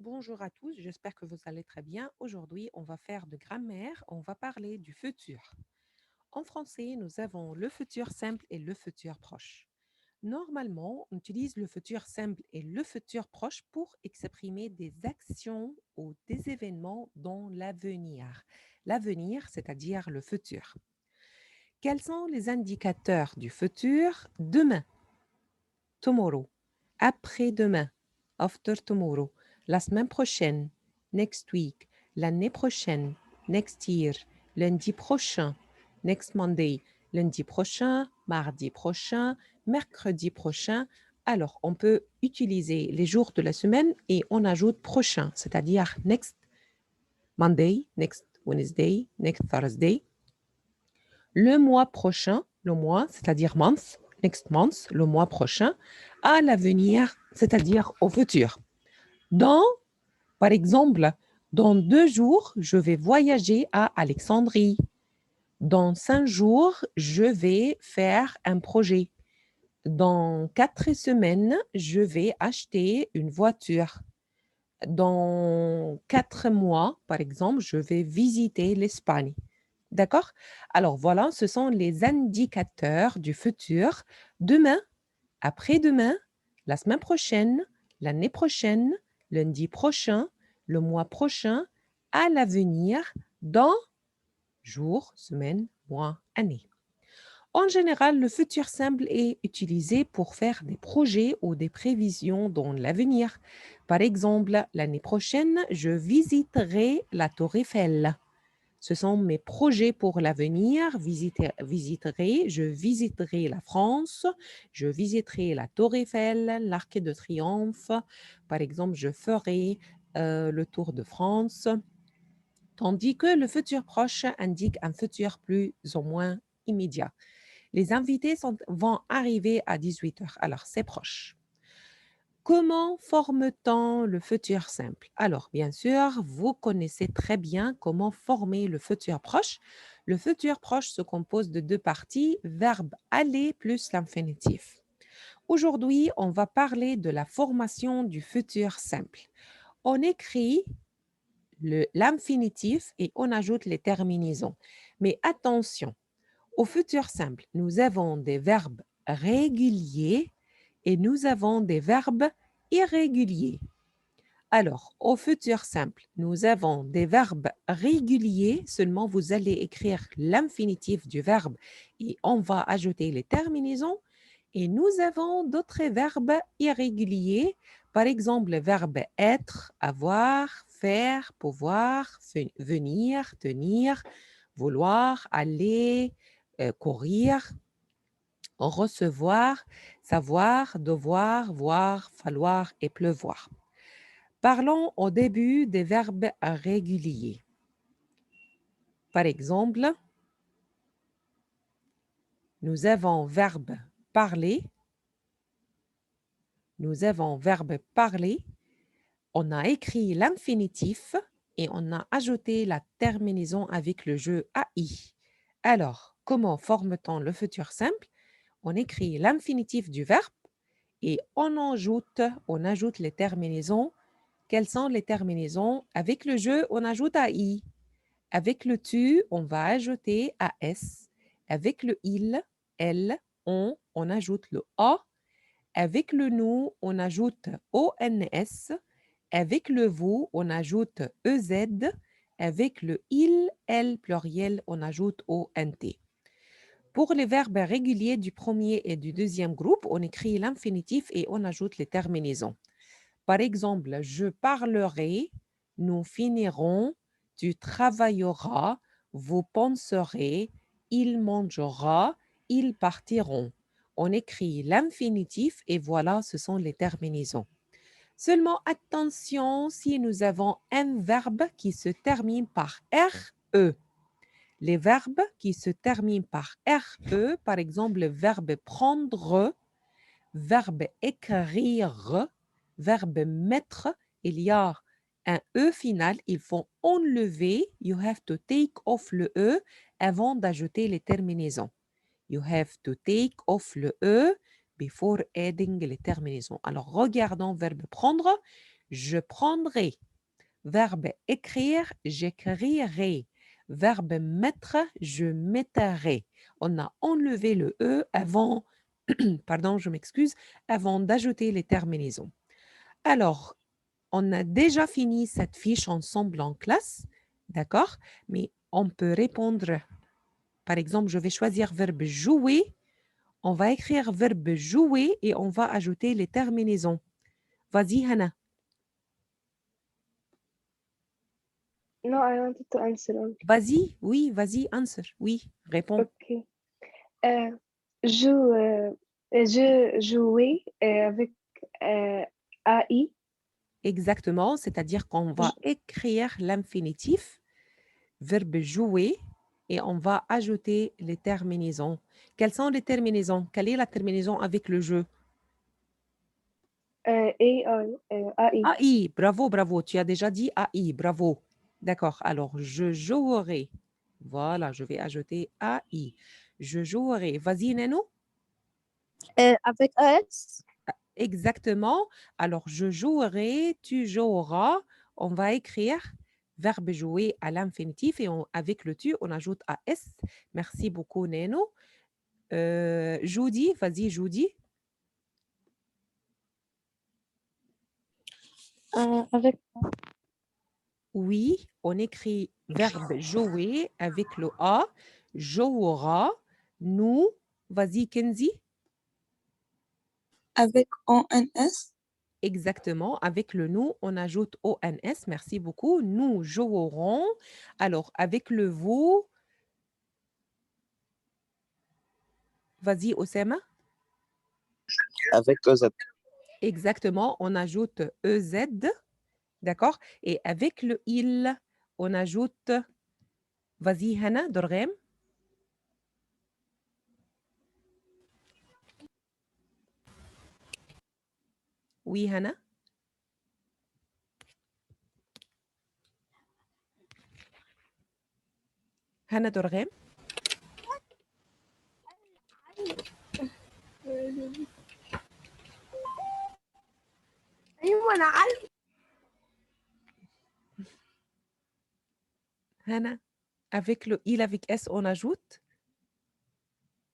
Bonjour à tous, j'espère que vous allez très bien. Aujourd'hui, on va faire de grammaire, on va parler du futur. En français, nous avons le futur simple et le futur proche. Normalement, on utilise le futur simple et le futur proche pour exprimer des actions ou des événements dans l'avenir. L'avenir, c'est-à-dire le futur. Quels sont les indicateurs du futur? Demain, tomorrow. Après-demain, after tomorrow. La semaine prochaine, next week. L'année prochaine, next year. Lundi prochain, next Monday. Lundi prochain, mardi prochain, mercredi prochain. Alors, on peut utiliser les jours de la semaine et on ajoute prochain, c'est-à-dire next Monday, next Wednesday, next Thursday. Le mois prochain, le mois, c'est-à-dire month, next month, le mois prochain, à l'avenir, c'est-à-dire au futur. Dans, par exemple, dans 2 jours, je vais voyager à Alexandrie. Dans 5 jours, je vais faire un projet. Dans 4 semaines, je vais acheter une voiture. Dans 4 mois, par exemple, je vais visiter l'Espagne. D'accord? Alors voilà, ce sont les indicateurs du futur. Demain, après-demain, la semaine prochaine, l'année prochaine, lundi prochain, le mois prochain, à l'avenir, dans jours, semaines, mois, années. En général, le futur simple est utilisé pour faire des projets ou des prévisions dans l'avenir. Par exemple, l'année prochaine, je visiterai la Tour Eiffel. Ce sont mes projets pour l'avenir. Je visiterai la France, je visiterai la Tour Eiffel, l'Arc de Triomphe. Par exemple, je ferai le Tour de France. Tandis que le futur proche indique un futur plus ou moins immédiat. Les invités vont arriver à 18 heures, alors c'est proche. Comment forme-t-on le futur simple? Alors, bien sûr, vous connaissez très bien comment former le futur proche. Le futur proche se compose de deux parties, verbe aller plus l'infinitif. Aujourd'hui, on va parler de la formation du futur simple. On écrit l'infinitif et on ajoute les terminaisons. Mais attention, au futur simple, nous avons des verbes réguliers et nous avons des verbes irréguliers. Alors, au futur simple, nous avons des verbes réguliers, seulement vous allez écrire l'infinitif du verbe et on va ajouter les terminaisons. Et nous avons d'autres verbes irréguliers, par exemple le verbe être, avoir, faire, pouvoir, venir, tenir, vouloir, aller, courir, recevoir, savoir, devoir, voir, falloir et pleuvoir. Parlons au début des verbes réguliers. Par exemple, nous avons verbe parler, nous avons verbe parler, on a écrit l'infinitif et on a ajouté la terminaison avec le jeu AI. Alors, comment forme-t-on le futur simple? On écrit l'infinitif du verbe et on ajoute les terminaisons. Quelles sont les terminaisons? Avec le jeu, on ajoute AI. Avec le tu, on va ajouter AS. Avec le il, elle, on ajoute le A. Avec le nous, on ajoute ONS. Avec le vous, on ajoute EZ. Avec le il, elle pluriel, on ajoute ONT. Pour les verbes réguliers du premier et du deuxième groupe, on écrit l'infinitif et on ajoute les terminaisons. Par exemple, je parlerai, nous finirons, tu travailleras, vous penserez, il mangera, ils partiront. On écrit l'infinitif et voilà, ce sont les terminaisons. Seulement attention si nous avons un verbe qui se termine par RE. Les verbes qui se terminent par RE, par exemple le verbe prendre, verbe écrire, verbe mettre, il y a un E final, il faut enlever, you have to take off le E avant d'ajouter les terminaisons. You have to take off le E before adding les terminaisons. Alors, regardons verbe prendre. je prendrai. Verbe écrire, j'écrirai. Verbe mettre, je mettrai. On a enlevé le E avant, pardon, je m'excuse, avant d'ajouter les terminaisons. Alors, on a déjà fini cette fiche ensemble en classe, d'accord? Mais on peut répondre. Par exemple, je vais choisir verbe jouer. On va écrire verbe jouer et on va ajouter les terminaisons. Vas-y, Hannah. No, I wanted to answer only. Vas-y, oui, vas-y, answer. Oui, réponds. Ok. Euh, je jouais avec AI. Exactement, c'est-à-dire qu'on va Je- écrire l'infinitif, verbe jouer, et on va ajouter les terminaisons. Quelles sont les terminaisons? Quelle est la terminaison avec le jeu? AI. AI. AI, bravo, bravo. Tu as déjà dit AI, bravo. D'accord, alors je jouerai. Voilà, je vais ajouter AI. Je jouerai. Vas-y, Neno. Avec AS. Exactement. Alors, je jouerai, tu joueras. On va écrire verbe jouer à l'infinitif et avec le tu, on ajoute AS. Merci beaucoup, Neno. Judy, vas-y, Judy. Avec Oui, on écrit verbe jouer avec le A. Jouera. Nous. Vas-y, Kenzie. avec ONS. Exactement. Avec le nous, on ajoute ONS. Merci beaucoup. Nous jouerons. Alors, avec le vous, vas-y, Osama. Avec EZ. Exactement. On ajoute EZ. D'accord? Et avec le il, on ajoute, vas-y, Hannah, Dorghem. Oui, Hannah. Hannah Dorghem. أيوة أنا عارف. Hannah. Avec le il avec S, on ajoute.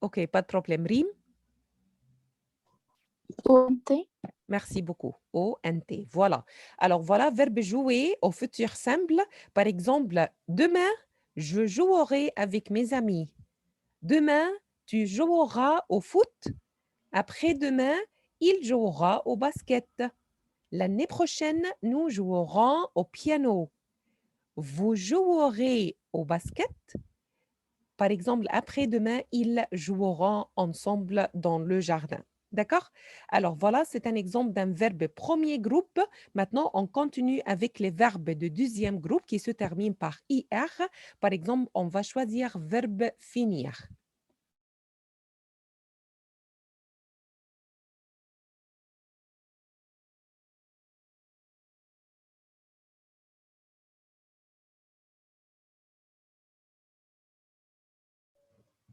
OK, pas de problème. Rim. ONT. Merci beaucoup. O-N-T. Voilà. Alors voilà, verbe jouer au futur simple. Par exemple, demain, je jouerai avec mes amis. Demain, tu joueras au foot. Après-demain, il jouera au basket. L'année prochaine, nous jouerons au piano. Vous jouerez au basket. Par exemple, après-demain, ils joueront ensemble dans le jardin. D'accord? Alors voilà, c'est un exemple d'un verbe premier groupe. Maintenant, on continue avec les verbes de deuxième groupe qui se terminent par IR. Par exemple, on va choisir verbe finir.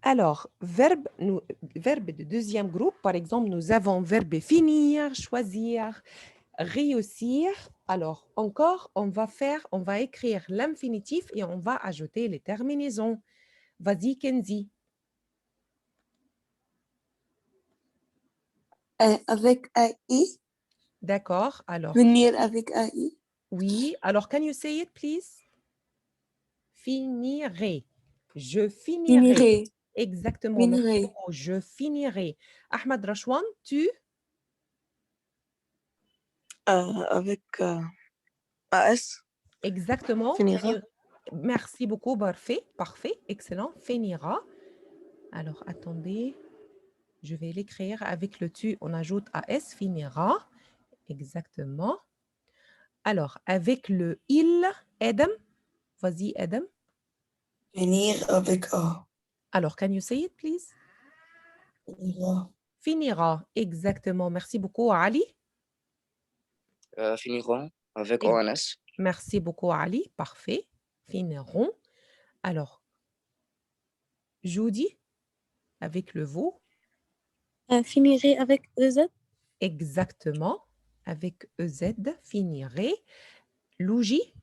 Alors, verbe de deuxième groupe, par exemple, nous avons verbe finir, choisir, réussir. Alors, encore, on va écrire l'infinitif et on va ajouter les terminaisons. Vas-y, Kenzie. Avec AI. D'accord. Alors, Venir avec AI. oui. Alors, can you say it, please? Finirai. Je finirai. Finirai. Exactement. Merci Finirai. beaucoup. Je finirai. Ahmed Rachwan, tu? Avec AS. Exactement. Finira. Merci beaucoup. Parfait. Parfait. Excellent. Finira. Alors, attendez. Je vais l'écrire avec le tu. On ajoute AS. Finira. Exactement. Alors, avec le il, Adam. Vas-y, Adam. Venir avec A. Alors, can you say it, please? Finira. Finira. Exactement. Merci beaucoup, Ali. Finiront avec Ex- ONS. Merci beaucoup, Ali. Parfait. Finiront. Alors, Judy, avec le vous. Finirai avec EZ. Exactement. avec EZ, finirait. Louji,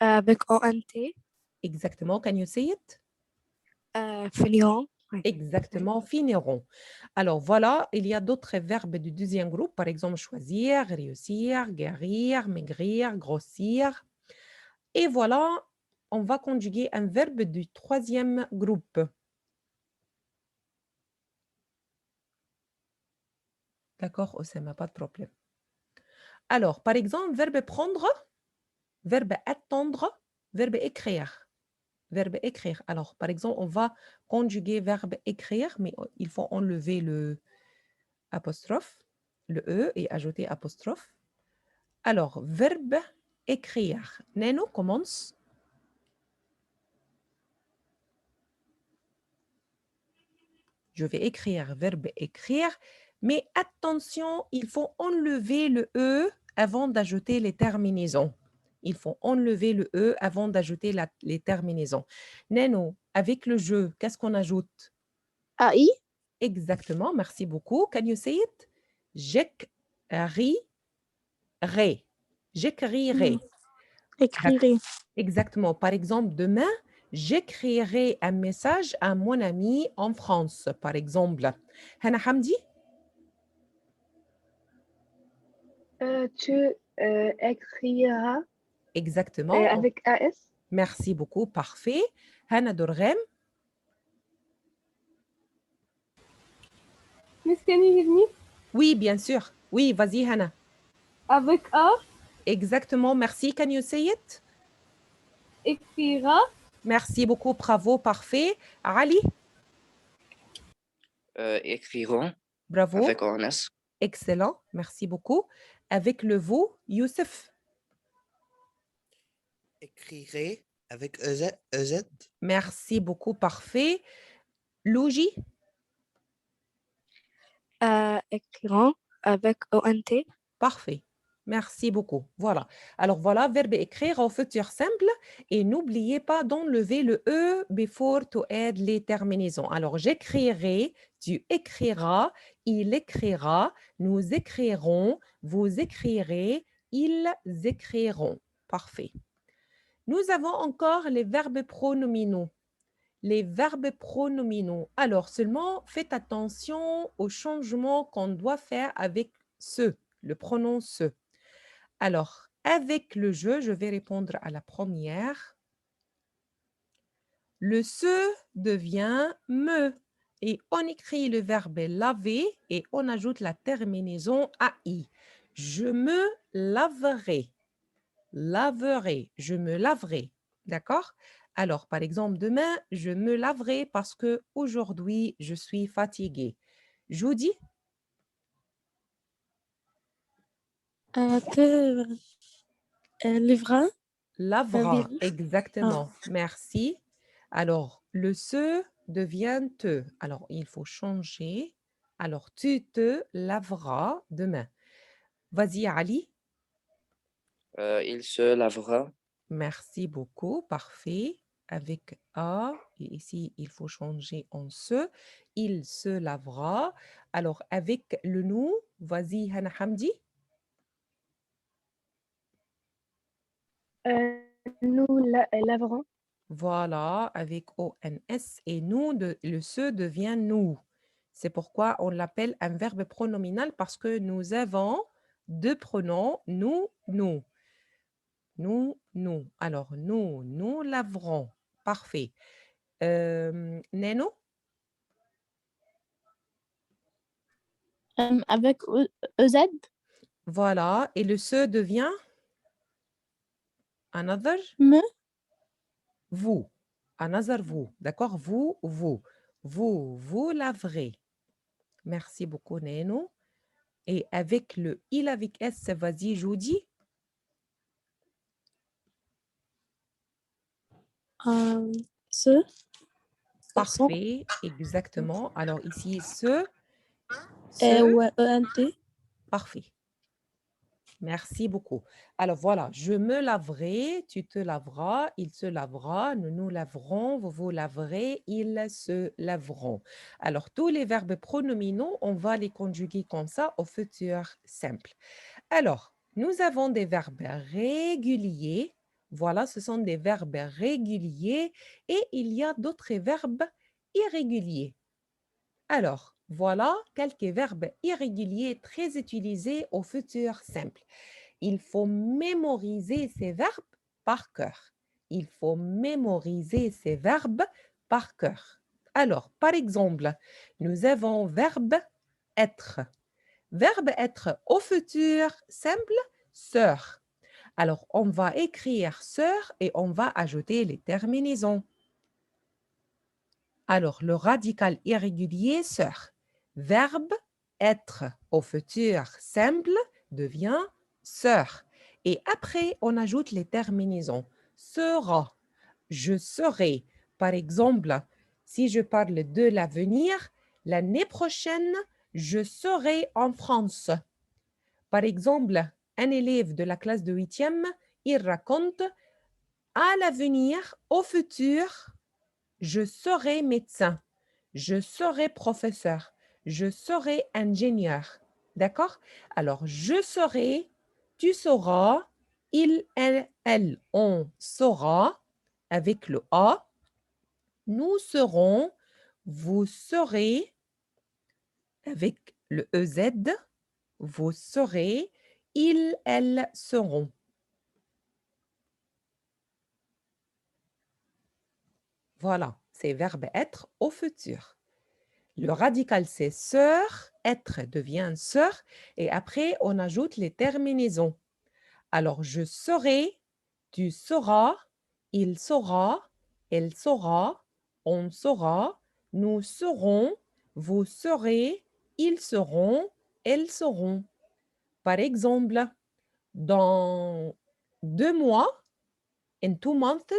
Avec ONT. exactement. Can you say it? Finiront. Oui. Exactement, finiront. Alors voilà, il y a d'autres verbes du deuxième groupe, par exemple choisir, réussir, guérir, maigrir, grossir. Et voilà, on va conjuguer un verbe du troisième groupe. D'accord, Osama, pas de problème. Alors, par exemple, verbe prendre, verbe attendre, verbe écrire. Verbe écrire. Alors, par exemple, on va conjuguer verbe écrire, mais il faut enlever le apostrophe, le E et ajouter apostrophe. Alors, verbe écrire. Neno commence. Je vais écrire verbe écrire, mais attention, il faut enlever le E avant d'ajouter les terminaisons. Il faut enlever le E avant d'ajouter les terminaisons. Neno, avec le jeu, qu'est-ce qu'on ajoute? AI. Exactement, merci beaucoup. Can you say it? J'écrirai. J'écrirai. Écrire. Exactement. Par exemple, demain, j'écrirai un message à mon ami en France, par exemple. Hana Hamdi? Tu écriras Exactement. avec AS. Merci beaucoup. Parfait. Hana Dorghem? Miss, can you hear me? Oui, bien sûr. Oui, vas-y, Hana. Avec A. Exactement. Merci. Can you say it? Écrira. Merci beaucoup. Bravo. Parfait. Ali? Écriront Bravo. avec ONS. Excellent. Merci beaucoup. Avec le vous, Youssef? Écrirai avec EZ. Merci beaucoup. Parfait. Louji? Écriront avec ONT. Parfait. Merci beaucoup. Voilà. Alors voilà, verbe écrire au futur simple. Et n'oubliez pas d'enlever le E before to add les terminaisons. Alors j'écrirai, tu écriras, il écrira, nous écrirons, vous écrirez, ils écriront. Parfait. Nous avons encore les verbes pronominaux. Les verbes pronominaux. Alors seulement faites attention aux changements qu'on doit faire avec ce, le pronom ce. Alors, avec le jeu, je vais répondre à la première. Le se devient me. Et on écrit le verbe laver et on ajoute la terminaison AI. Je me laverai. Laverai. Je me laverai. D'accord? Alors, par exemple, demain, je me laverai parce que aujourd'hui, je suis fatiguée. Jeudi, Livra. lavera. virus. Exactement. Merci. Alors, le se devient te. Alors, il faut changer. Alors, tu te laveras demain. Vas-y, Ali. Il se lavera. Merci beaucoup. Parfait. Avec A. Et ici, il faut changer en se. Il se lavera. Alors, avec le nous, vas-y, Hana Hamdi. Nous laverons. Voilà, avec ONS. Et nous, le se devient nous. C'est pourquoi on l'appelle un verbe pronominal parce que nous avons deux pronoms, nous, nous. Nous, nous. Alors, nous laverons. Parfait. Neno? Avec EZ. Voilà. Et le se devient another? Me. Vous. Another vous. D'accord? Vous, vous. Vous laverez. Merci beaucoup, Neno. Et avec le il avec S, vas-y, Judy. Ce. Parfait, exactement. Alors ici, ce, ENT. parfait. Merci beaucoup. Alors voilà, je me laverai, tu te laveras, il se lavera, nous nous laverons, vous vous laverez, ils se laveront. Alors tous les verbes pronominaux, on va les conjuguer comme ça au futur simple. Alors, nous avons des verbes réguliers. Voilà, ce sont des verbes réguliers et il y a d'autres verbes irréguliers. Alors, voilà quelques verbes irréguliers très utilisés au futur simple. Il faut mémoriser ces verbes par cœur. Il faut mémoriser ces verbes par cœur. Alors, par exemple, nous avons verbe être. Verbe être au futur simple, sœur. Alors, on va écrire sœur et on va ajouter les terminaisons. Alors, le radical irrégulier, sœur. Verbe être au futur simple devient sœur. Et après, on ajoute les terminaisons. Sera, je serai. Par exemple, si je parle de l'avenir, l'année prochaine, je serai en France. Par exemple, un élève de la classe de 8e, il raconte à l'avenir, au futur, je serai médecin, je serai professeur, je serai ingénieur. D'accord? Alors, je serai, tu sauras, il, elle, on saura avec le A. Nous serons, vous serez avec le EZ. Vous serez, ils, elles seront. Voilà, c'est verbe être au futur. Le radical, c'est sœur, être devient sœur, et après, on ajoute les terminaisons. Alors, je serai, tu sauras, il saura, elle saura, on saura, nous serons, vous serez, ils seront, elles seront. Par exemple, dans 2 mois, in 2 months,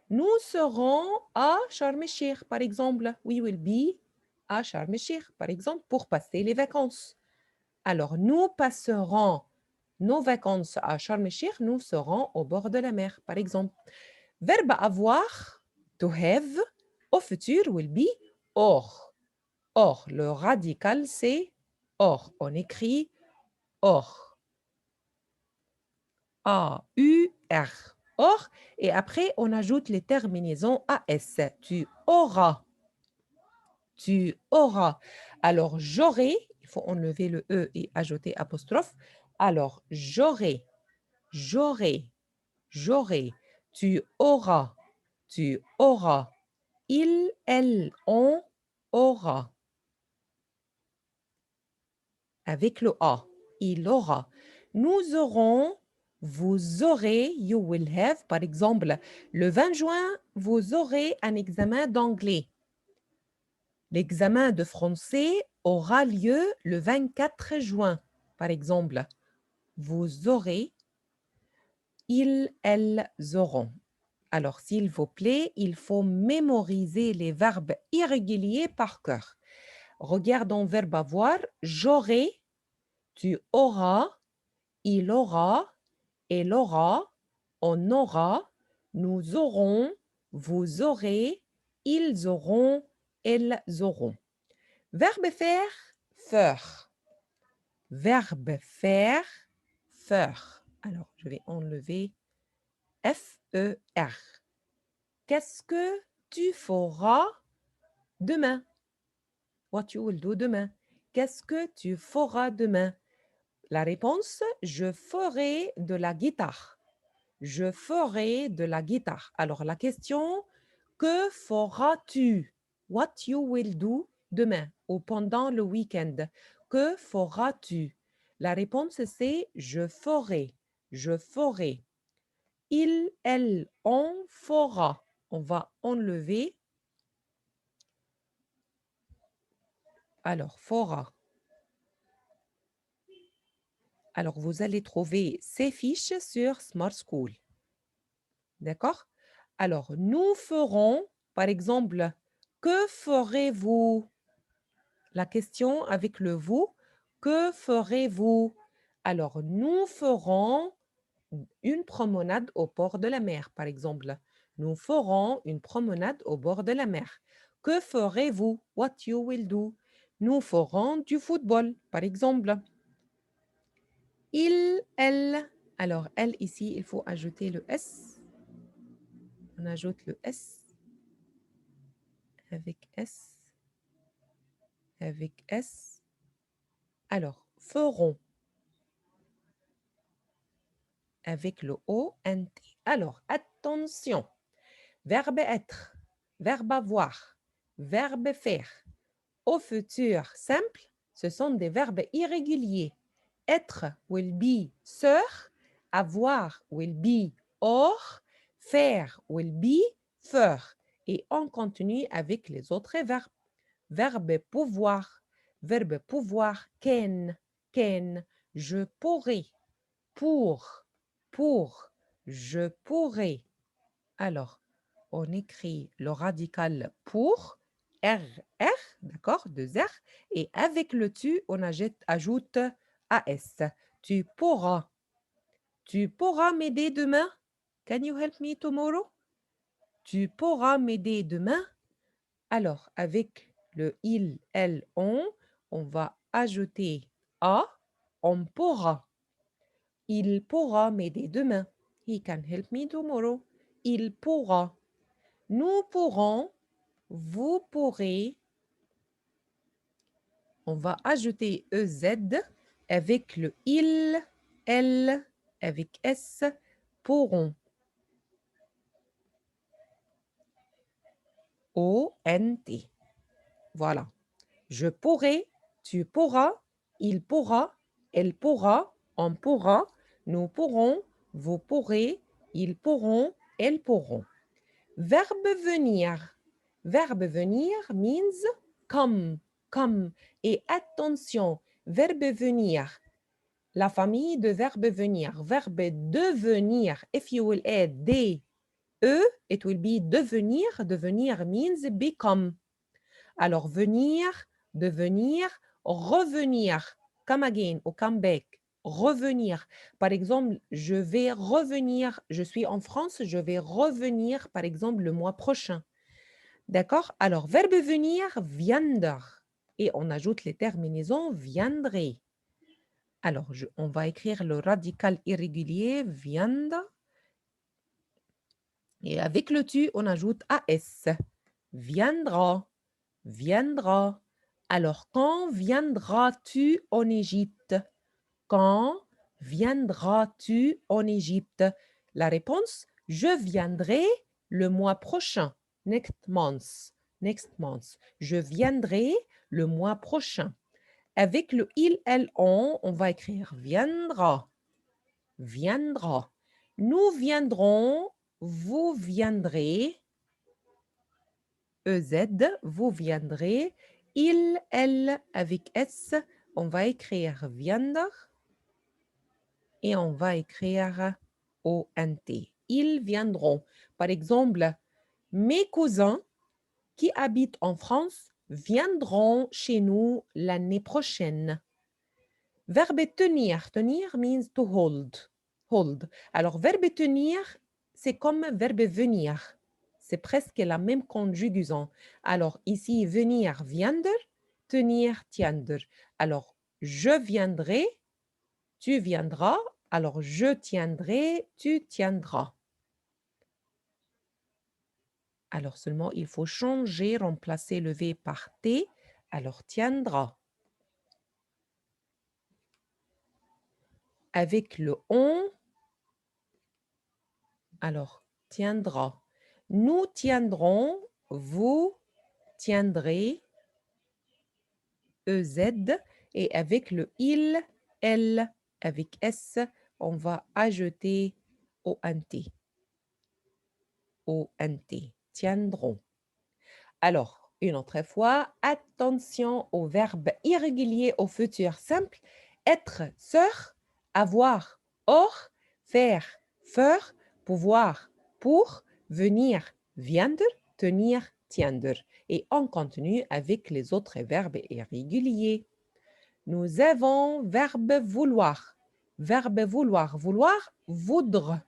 nous serons à Sharm el-Sheikh, par exemple. We will be à Sharm el-Sheikh, par exemple, pour passer les vacances. Alors, nous passerons nos vacances à Sharm el-Sheikh, nous serons au bord de la mer, par exemple. Verbe avoir, to have, au futur will be or. Or, le radical, c'est or. On écrit or. A-U-R. Or, et après, on ajoute les terminaisons AS. Tu auras. Tu auras. Alors, j'aurai, il faut enlever le E et ajouter apostrophe. Alors, j'aurai, j'aurai, j'aurai. Tu auras, tu auras. Il, elle, on aura. Avec le A, il aura. Nous aurons, vous aurez, you will have, par exemple, le 20 juin, vous aurez un examen d'anglais. L'examen de français aura lieu le 24 juin, par exemple. Vous aurez, ils, elles auront. Alors, s'il vous plaît, il faut mémoriser les verbes irréguliers par cœur. Regardons verbe avoir, j'aurai, tu auras, il aura, elle aura, on aura, nous aurons, vous aurez, ils auront, elles auront. Verbe faire, faire. Verbe faire, faire. Alors, je vais enlever F-E-R. Qu'est-ce que tu feras demain? What you will do demain. Qu'est-ce que tu feras demain? La réponse, je ferai de la guitare. Je ferai de la guitare. Alors, la question, que feras-tu? What you will do demain ou pendant le week-end. Que feras-tu? La réponse, c'est je ferai. Je ferai. Il, elle, on fera. On va enlever. Alors, fera. Alors, vous allez trouver ces fiches sur Smart School. D'accord? Alors, nous ferons, par exemple, que ferez-vous? La question avec le vous, que ferez-vous? Alors, nous ferons une promenade au bord de la mer, par exemple. Nous ferons une promenade au bord de la mer. Que ferez-vous? What you will do? Nous ferons du football, par exemple. Il, elle. Alors, elle ici, il faut ajouter le S. On ajoute le S. Avec S. Avec S. Alors, feront. Avec le O-N-T. Alors, attention. Verbe être, verbe avoir, verbe faire. Au futur simple, ce sont des verbes irréguliers. Être will be sœur, avoir will be or, faire will be faire. Et on continue avec les autres verbes. Verbe pouvoir, can, je pourrais, pour, je pourrais. Alors, on écrit le radical pour, R, d'accord, deux R, et avec le tu, on ajoute AS. Tu pourras m'aider demain? Can you help me tomorrow? Tu pourras m'aider demain? Alors, avec le il, elle, on va ajouter A, on pourra. Il pourra m'aider demain. He can help me tomorrow. Il pourra. Nous pourrons, vous pourrez. On va ajouter EZ avec le il, elle, avec S, pourront. O-N-T. Voilà. Je pourrai, tu pourras, il pourra, elle pourra, on pourra, nous pourrons, vous pourrez, ils pourront, elles pourront. Verbe venir. Verbe venir means come. Et attention, verbe venir. La famille de verbe venir. Verbe devenir. If you will add D, E, it will be devenir. Devenir means become. Alors, venir, devenir, revenir. Come again ou come back. Revenir. Par exemple, je vais revenir. Je suis en France, je vais revenir, par exemple, le mois prochain. D'accord? Alors, verbe venir, viandre. Et on ajoute les terminaisons viendrait. Alors, on va écrire le radical irrégulier, viande. Et avec le tu, on ajoute AS. Viendra. Viendra. Alors, quand viendras-tu en Égypte? Quand viendras-tu en Égypte? La réponse, je viendrai le mois prochain. Next month. Next month. Je viendrai le mois prochain. Avec le il, elle, on va écrire viendra. Viendra. Nous viendrons, vous viendrez. EZ, vous viendrez. Il, elle, avec S, on va écrire viandre. Et on va écrire O-N-T. Ils viendront. Par exemple, mes cousins qui habitent en France viendront chez nous l'année prochaine. Verbe tenir. Tenir means to hold. Hold. Alors, verbe tenir, c'est comme verbe venir. C'est presque la même conjugaison. Alors, ici, venir, viendre, tenir, tiendre. Alors, je viendrai, tu viendras. Alors, je tiendrai, tu tiendras. Alors, seulement, il faut changer, remplacer le V par T. Alors, tiendra. Avec le on, alors, tiendra. Nous tiendrons, vous tiendrez, EZ. Et avec le il, elle, avec S, on va ajouter ONT. ONT, tiendront. Alors, une autre fois, attention aux verbes irréguliers au futur simple. Être, sœur, avoir, or, faire, pouvoir, pour, venir, viendre, tenir, tiendre. Et on continue avec les autres verbes irréguliers. Nous avons verbe vouloir. Verbe vouloir. Vouloir, voudre.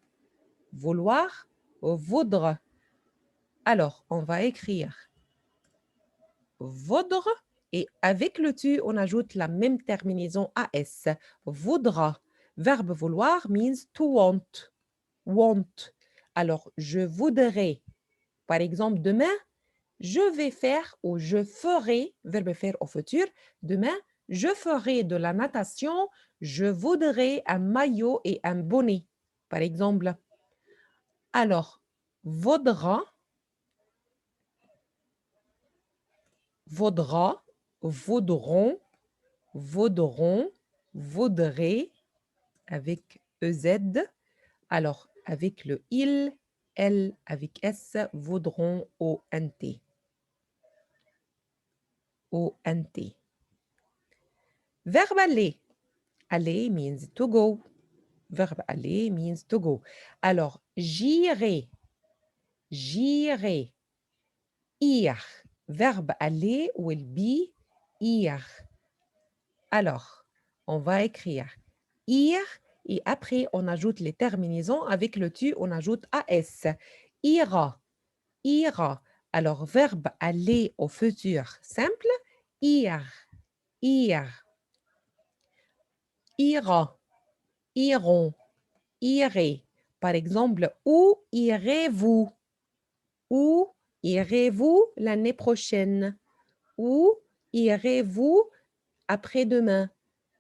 Vouloir, voudre. Alors, on va écrire voudre et avec le tu, on ajoute la même terminaison AS. Voudra. Verbe vouloir means to want. Want. Alors, je voudrais. Par exemple, demain, je vais faire ou je ferai, verbe faire au futur. Demain, je ferai de la natation. Je voudrais un maillot et un bonnet, par exemple. Alors, vaudra, vaudra, vaudront, vaudront, vaudrait, avec EZ. Alors, avec le il, elle, avec S, vaudront, ONT. ONT. Verbe aller. Aller means to go. Verbe aller means to go. Alors, j'irai. J'irai. Ir. Verbe aller will be ir. Alors, on va écrire ir et après, on ajoute les terminaisons. Avec le tu, on ajoute AS. Ira. Ira. Alors, verbe aller au futur simple. Ir. Ir. Ira. Iront. Irez. Par exemple, où irez-vous? Où irez-vous l'année prochaine? Où irez-vous après-demain?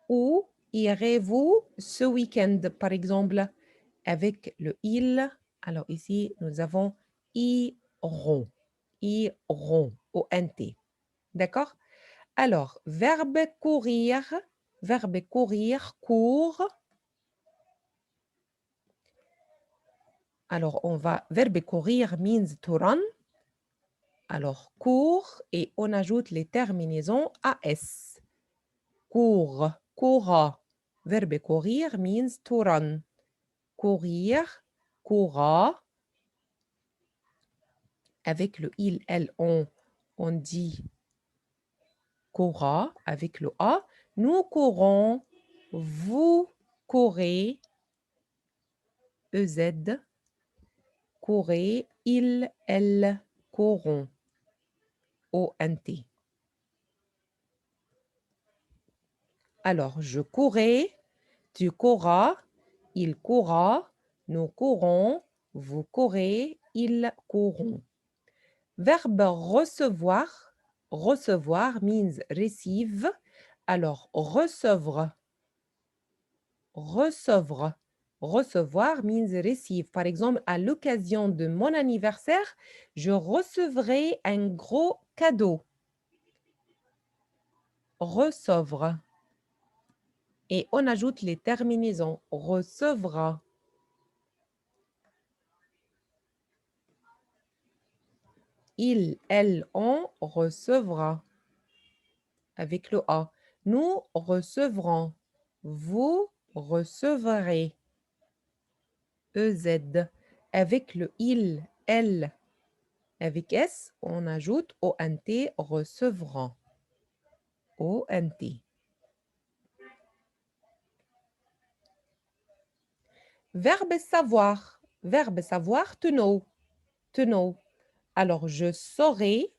Où irez-vous ce week-end, par exemple? Avec le il, alors ici, nous avons iront. Iront, O-N-T. D'accord? Alors, verbe courir, court. Alors, on va, verbe courir means to run. Alors, court et on ajoute les terminaisons AS. Court, courra. Verbe courir means to run. Courir, courra. Avec le il, elle, on dit courra. Avec le A, nous courons, vous courez, EZ, courez, il, elle, courront, ONT. Alors, je courais, tu courras, il courra, nous courons, vous courez, ils courront. Verbe recevoir, recevoir means receive. Alors, recevoir, recevoir, recevoir means receive. Par exemple, à l'occasion de mon anniversaire, je recevrai un gros cadeau. Recevoir. Et on ajoute les terminaisons. Recevra. Il, elle, on recevra. Avec le A. Nous recevrons. Vous recevrez. EZ. Avec le il, elle. Avec S, on ajoute ONT, recevront. ONT. Verbe savoir. Verbe savoir, to know. To know. Alors, je saurai.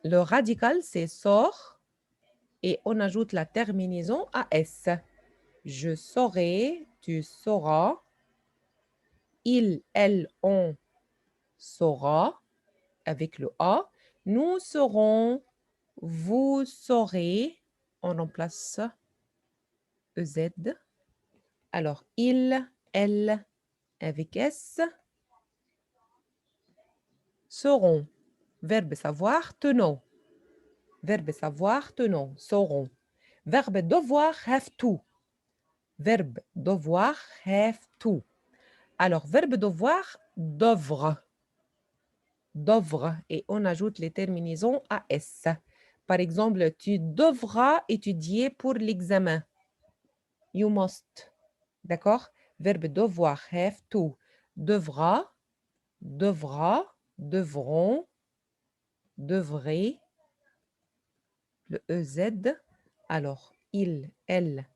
Le radical, c'est sort. Et on ajoute la terminaison AS. Je saurai, tu sauras. Il, elle, on saura. Avec le A. Nous saurons, vous saurez. On remplace EZ. Alors, il, elle, avec S. Sauront. Verbe savoir, to know. Verbe savoir, to know. Sauront. Verbe devoir, have to. Verbe devoir, have to. Alors, verbe devoir, devre. Devre. Et on ajoute les terminaisons AS. Par exemple, tu devras étudier pour l'examen. You must. D'accord? Verbe devoir, have to. Devra, devra, devront, devrait, le EZ. Alors, il, elle,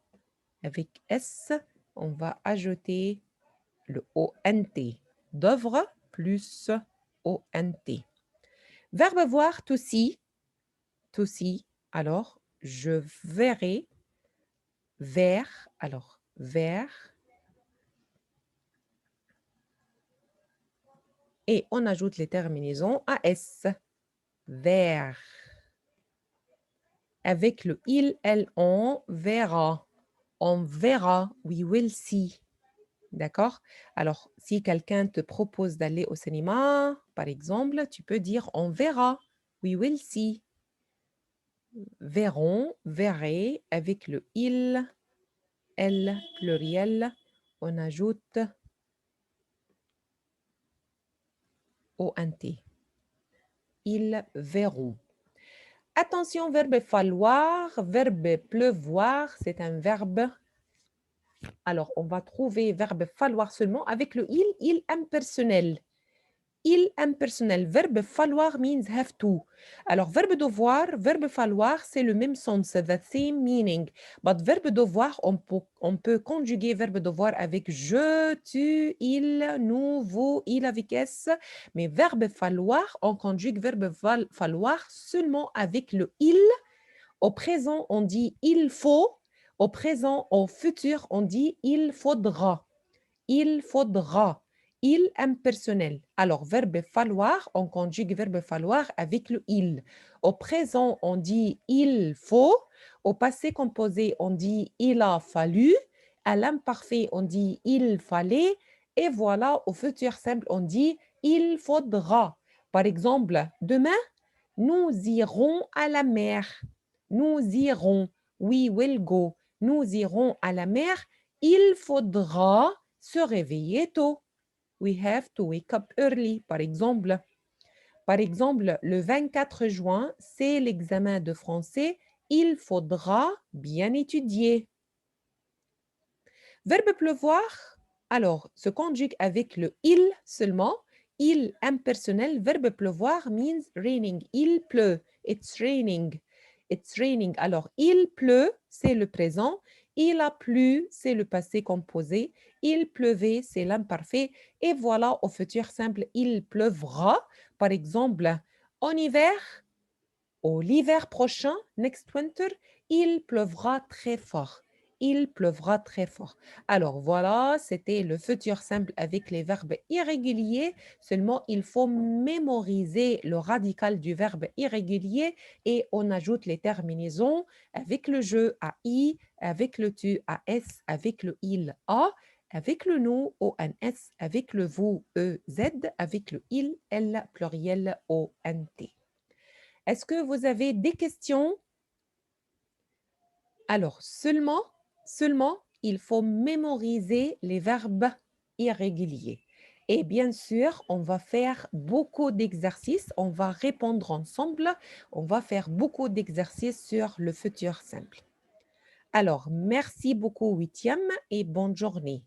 avec S, on va ajouter le ONT. D'œuvre plus ONT. Verbe voir, to see. To see. Alors, je verrai. Vers. Alors, vers. Et on ajoute les terminaisons AS. Vers. Avec le il, elle, on verra. On verra. We will see. D'accord? Alors, si quelqu'un te propose d'aller au cinéma, par exemple, tu peux dire on verra. We will see. Verront, verrez, avec le il, elle, pluriel, on ajoute ONT. Ils verront. Attention, verbe falloir, verbe pleuvoir, c'est un verbe. Alors, on va trouver verbe falloir seulement avec le il impersonnel. Il impersonnel. Verbe falloir means have to. Alors, verbe devoir, verbe falloir, c'est le même sens, the same meaning. But verbe devoir, on peut conjuguer verbe devoir avec je, tu, il, nous, vous, il avec S. Mais verbe falloir, on conjugue verbe falloir seulement avec le il. Au présent, on dit il faut. Au présent, au futur, on dit il faudra. Il faudra. Il impersonnel. Alors, verbe falloir, on conjugue verbe falloir avec le il. Au présent, on dit il faut. Au passé composé, on dit il a fallu. À l'imparfait, on dit il fallait. Et voilà, au futur simple, on dit il faudra. Par exemple, demain, nous irons à la mer. Nous irons. We will go. Nous irons à la mer. Il faudra se réveiller tôt. We have to wake up early, par exemple. Par exemple, le 24 juin, c'est l'examen de français. Il faudra bien étudier. Verbe pleuvoir, alors, se conjugue avec le il seulement. Il impersonnel, verbe pleuvoir means raining. Il pleut. It's raining. It's raining. Alors, il pleut, c'est le présent. Il a plu, c'est le passé composé. Il pleuvait, c'est l'imparfait. Et voilà, au futur simple, il pleuvra. Par exemple, en hiver, au l'hiver prochain, next winter, il pleuvra très fort. Il pleuvra très fort. Alors voilà, c'était le futur simple avec les verbes irréguliers. Seulement, il faut mémoriser le radical du verbe irrégulier et on ajoute les terminaisons avec le je à i, avec le tu à s, avec le il a, avec le nous o n s, avec le vous e z, avec le il l pluriel o n t. Est-ce que vous avez des questions? Alors, seulement, il faut mémoriser les verbes irréguliers. Et bien sûr, on va faire beaucoup d'exercices. On va répondre ensemble. On va faire beaucoup d'exercices sur le futur simple. Alors, merci beaucoup, 8e, et bonne journée.